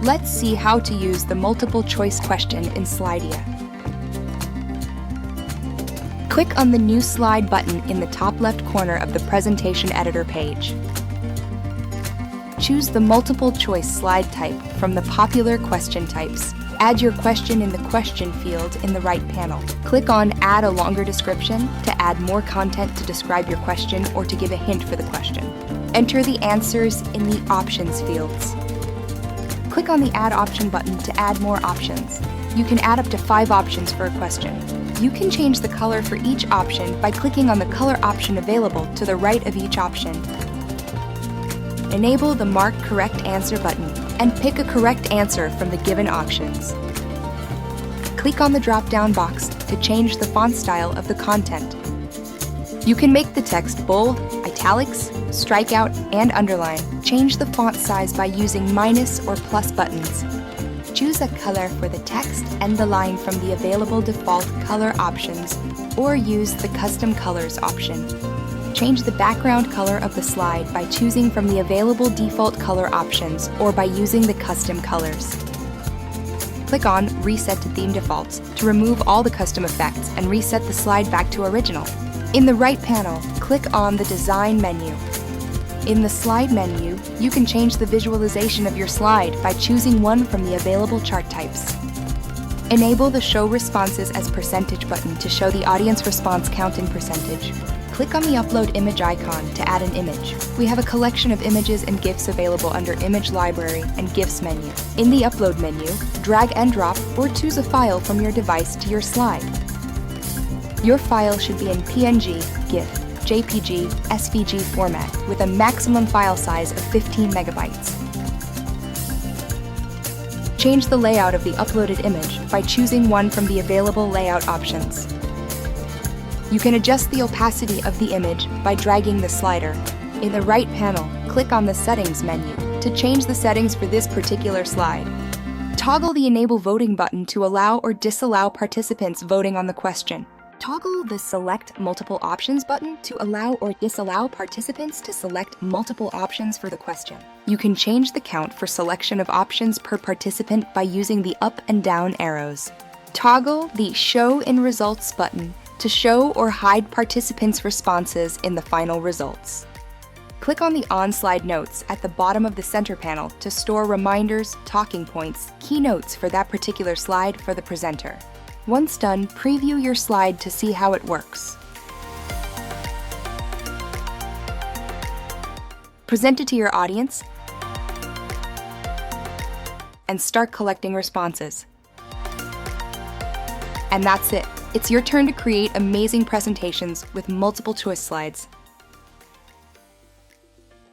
Let's see how to use the multiple choice question in Slidea. Click on the New Slide button in the top left corner of the Presentation Editor page. Choose the multiple choice slide type from the popular question types. Add your question in the question field in the right panel. Click on Add a longer description to add more content to describe your question or to give a hint for the question. Enter the answers in the options fields. Click on the Add Option button to add more options. You can add up to 5 options for a question. You can change the color for each option by clicking on the color option available to the right of each option. Enable the Mark Correct Answer button and pick a correct answer from the given options. Click on the drop-down box to change the font style of the content. You can make the text bold, italics, strikeout, and underline. Change the font size by using minus or plus buttons. Choose a color for the text and the line from the available default color options, or use the Custom Colors option. Change the background color of the slide by choosing from the available default color options or by using the custom colors. Click on Reset to Theme Defaults to remove all the custom effects and reset the slide back to original. In the right panel, click on the Design menu. In the Slide menu, you can change the visualization of your slide by choosing one from the available chart types. Enable the Show Responses as Percentage button to show the audience response count in percentage. Click on the Upload Image icon to add an image. We have a collection of images and GIFs available under Image Library and GIFs menu. In the Upload menu, drag and drop or choose a file from your device to your slide. Your file should be in PNG, GIF, JPG, SVG format with a maximum file size of 15 megabytes. Change the layout of the uploaded image by choosing one from the available layout options. You can adjust the opacity of the image by dragging the slider. In the right panel, click on the Settings menu to change the settings for this particular slide. Toggle the Enable Voting button to allow or disallow participants voting on the question. Toggle the Select Multiple Options button to allow or disallow participants to select multiple options for the question. You can change the count for selection of options per participant by using the up and down arrows. Toggle the Show in Results button to show or hide participants' responses in the final results. Click on the On-Slide Notes at the bottom of the center panel to store reminders, talking points, key notes for that particular slide for the presenter. Once done, preview your slide to see how it works. Present it to your audience and start collecting responses. And that's it. It's your turn to create amazing presentations with multiple choice slides.